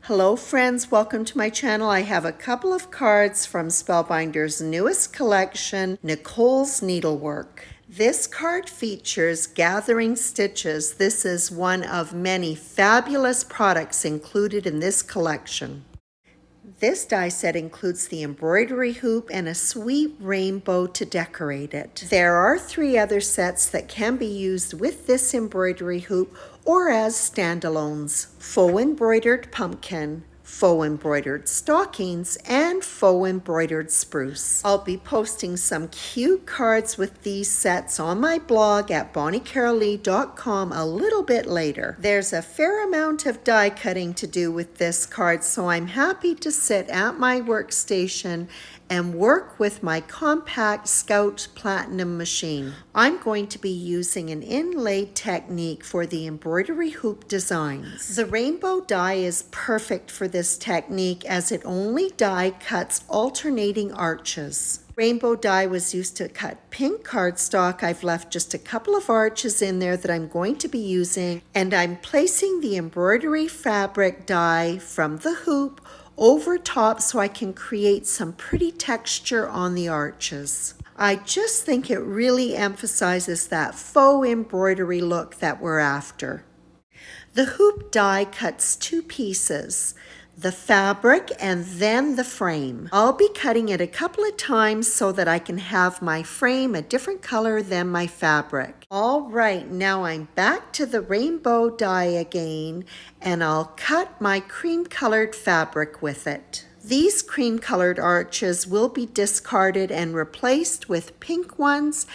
Hello friends, welcome to my channel. I have a couple of cards from Spellbinders' newest collection, Nichols Needlework. This card features gathering stitches. This is one of many fabulous products included in this collection. This die set includes the embroidery hoop and a sweet rainbow to decorate it. There are 3 other sets that can be used with this embroidery hoop or as standalones: Faux Embroidered Pumpkin, Faux Embroidered Stockings, and Faux Embroidered Spruce. I'll be posting some cute cards with these sets on my blog at bonniecarolee.com a little bit later. There's a fair amount of die cutting to do with this card, so I'm happy to sit at my workstation and work with my compact Scout Platinum machine. I'm going to be using an inlaid technique for the embroidery hoop designs. The rainbow die is perfect for this technique as it only die cuts alternating arches. Rainbow die was used to cut pink cardstock. I've left just a couple of arches in there that I'm going to be using, and I'm placing the embroidery fabric die from the hoop over top so I can create some pretty texture on the arches. I just think it really emphasizes that faux embroidery look that we're after. The hoop die cuts 2 pieces, the fabric and then the frame. I'll be cutting it a couple of times so that I can have my frame a different color than my fabric. All right, now I'm back to the rainbow die again, and I'll cut my cream colored fabric with it. These cream colored arches will be discarded and replaced with pink ones,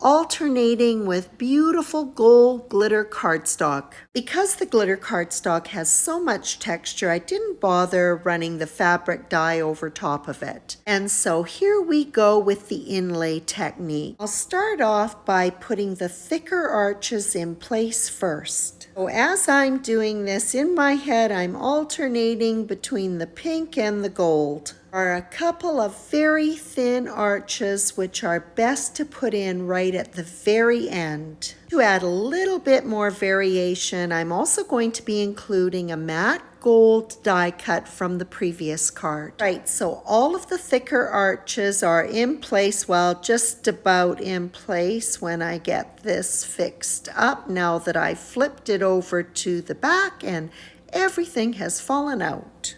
alternating with beautiful gold glitter cardstock. Because the glitter cardstock has so much texture, I didn't bother running the fabric die over top of it. And so here we go with the inlay technique. I'll start off by putting the thicker arches in place first. So as I'm doing this in my head, I'm alternating between the pink and the gold. There are a couple of very thin arches which are best to put in right at the very end. To add a little bit more variation, I'm also going to be including a matte gold die cut from the previous card. Right, so all of the thicker arches are in place, well, just about in place when I get this fixed up now that I flipped it over to the back and everything has fallen out.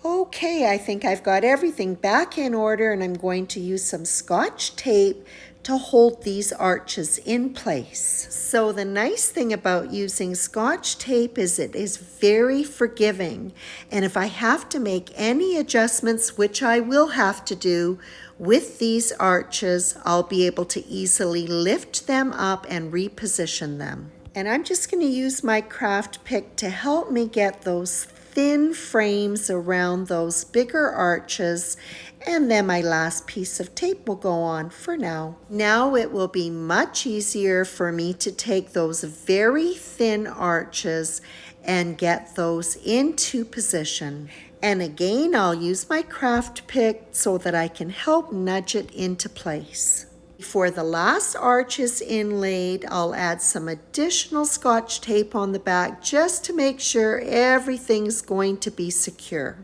Okay, I think I've got everything back in order, and I'm going to use some Scotch tape to hold these arches in place. So the nice thing about using Scotch tape is it is very forgiving, and if I have to make any adjustments, which I will have to do with these arches, I'll be able to easily lift them up and reposition them. And I'm just going to use my craft pick to help me get those thin frames around those bigger arches, and then my last piece of tape will go on for now. Now it will be much easier for me to take those very thin arches and get those into position. And again, I'll use my craft pick so that I can help nudge it into place. Before the last arch is inlaid, I'll add some additional Scotch tape on the back just to make sure everything's going to be secure.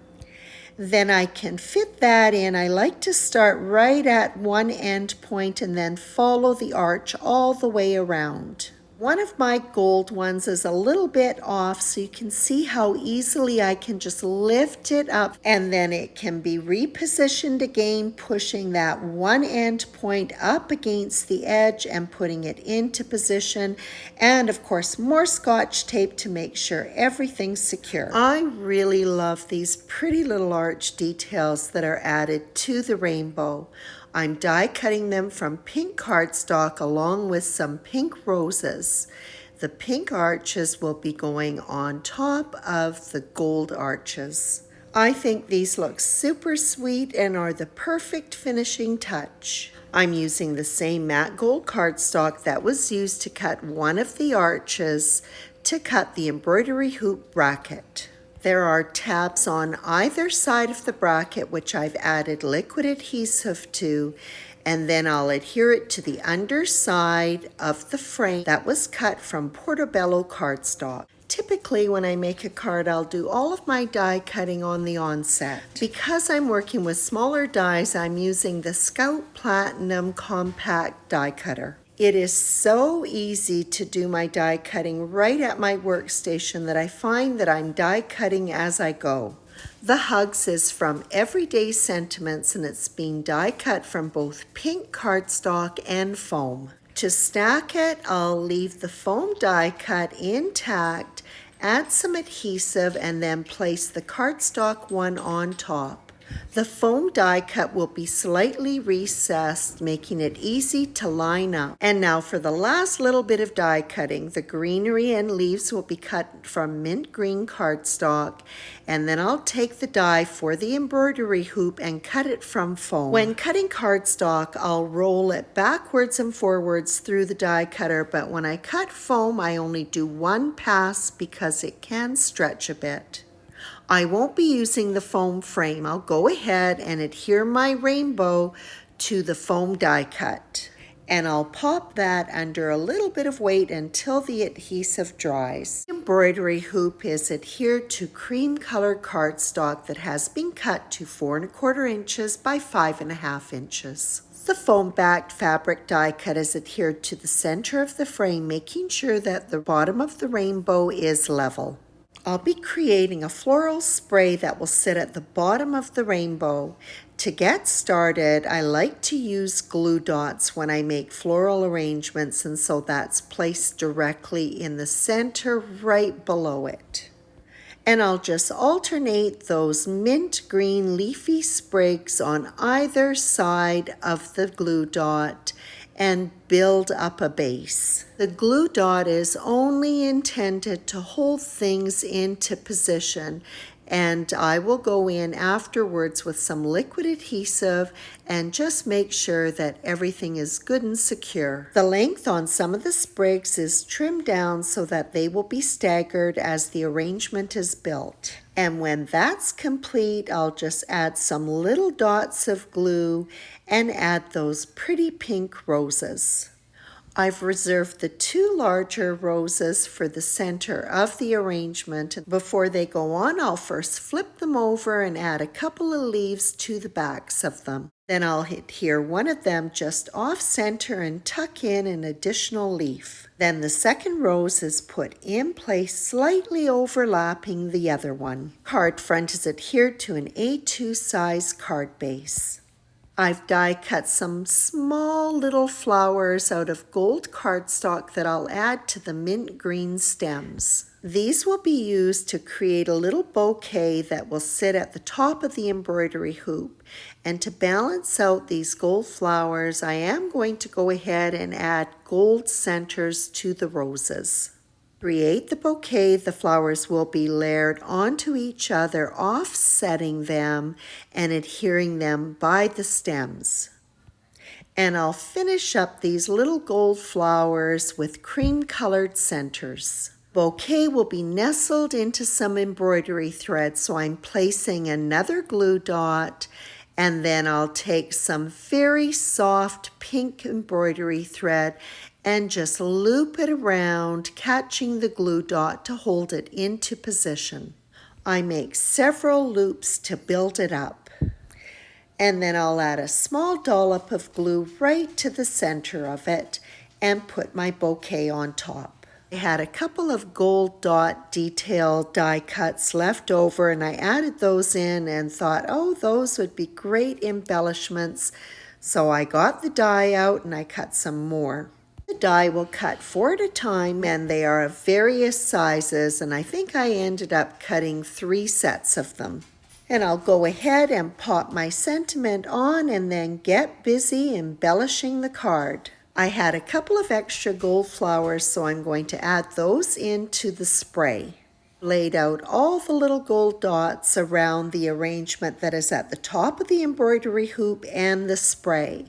Then I can fit that in. I like to start right at one end point and then follow the arch all the way around. One of my gold ones is a little bit off, so you can see how easily I can just lift it up, and then it can be repositioned again, pushing that one end point up against the edge and putting it into position. And of course, more Scotch tape to make sure everything's secure. I really love these pretty little arch details that are added to the rainbow. I'm die cutting them from pink cardstock along with some pink roses. The pink arches will be going on top of the gold arches. I think these look super sweet and are the perfect finishing touch. I'm using the same matte gold cardstock that was used to cut one of the arches to cut the embroidery hoop bracket. There are tabs on either side of the bracket which I've added liquid adhesive to, and then I'll adhere it to the underside of the frame that was cut from portobello cardstock. Typically when I make a card, I'll do all of my die cutting on the onset. Because I'm working with smaller dies, I'm using the Scout Platinum Compact Die Cutter. It is so easy to do my die cutting right at my workstation that I find that I'm die cutting as I go. The Hugs is from Everyday Sentiments, and it's being die cut from both pink cardstock and foam. To stack it, I'll leave the foam die cut intact, add some adhesive, and then place the cardstock one on top. The foam die cut will be slightly recessed, making it easy to line up. And now for the last little bit of die cutting, the greenery and leaves will be cut from mint green cardstock, and then I'll take the die for the embroidery hoop and cut it from foam. When cutting cardstock, I'll roll it backwards and forwards through the die cutter, but when I cut foam, I only do one pass because it can stretch a bit. I won't be using the foam frame. I'll go ahead and adhere my rainbow to the foam die cut. And I'll pop that under a little bit of weight until the adhesive dries. The embroidery hoop is adhered to cream colored cardstock that has been cut to 4¼ inches by 5½ inches. The foam backed fabric die cut is adhered to the center of the frame, making sure that the bottom of the rainbow is level. I'll be creating a floral spray that will sit at the bottom of the rainbow. To get started, I like to use glue dots when I make floral arrangements, and so that's placed directly in the center right below it. And I'll just alternate those mint green leafy sprigs on either side of the glue dot and build up a base. The glue dot is only intended to hold things into position, and I will go in afterwards with some liquid adhesive and just make sure that everything is good and secure. The length on some of the sprigs is trimmed down so that they will be staggered as the arrangement is built. And when that's complete, I'll just add some little dots of glue and add those pretty pink roses. I've reserved the 2 larger roses for the center of the arrangement. Before they go on, I'll first flip them over and add a couple of leaves to the backs of them. Then I'll adhere one of them just off center and tuck in an additional leaf. Then the second rose is put in place, slightly overlapping the other one. Card front is adhered to an A2 size card base. I've die cut some small little flowers out of gold cardstock that I'll add to the mint green stems. These will be used to create a little bouquet that will sit at the top of the embroidery hoop. And to balance out these gold flowers, I am going to go ahead and add gold centers to the roses. Create the bouquet, the flowers will be layered onto each other, offsetting them and adhering them by the stems. And I'll finish up these little gold flowers with cream-colored centers. Bouquet will be nestled into some embroidery thread, so I'm placing another glue dot, and then I'll take some very soft pink embroidery thread and just loop it around, catching the glue dot to hold it into position. I make several loops to build it up. And then I'll add a small dollop of glue right to the center of it and put my bouquet on top. I had a couple of gold dot detail die cuts left over, and I added those in and thought, oh, those would be great embellishments. So I got the die out and I cut some more. The die will cut 4 at a time, and they are of various sizes, and I think I ended up cutting 3 sets of them. And I'll go ahead and pop my sentiment on and then get busy embellishing the card. I had a couple of extra gold flowers, so I'm going to add those into the spray. Laid out all the little gold dots around the arrangement that is at the top of the embroidery hoop and the spray.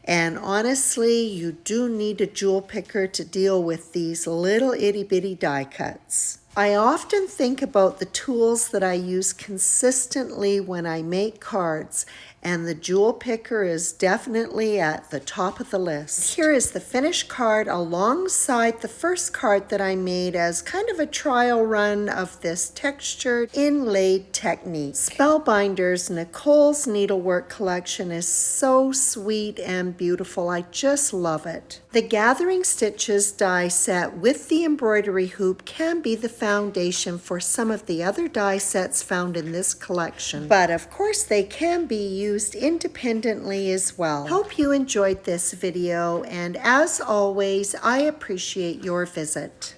And honestly, you do need a jewel picker to deal with these little itty bitty die cuts. I often think about the tools that I use consistently when I make cards, and the jewel picker is definitely at the top of the list. Here is the finished card alongside the first card that I made as kind of a trial run of this textured inlaid technique. Spellbinders Nichols Needlework Collection is so sweet and beautiful. I just love it. The gathering stitches die set with the embroidery hoop can be the foundation for some of the other die sets found in this collection, but of course they can be used independently as well. Hope you enjoyed this video, and as always, I appreciate your visit.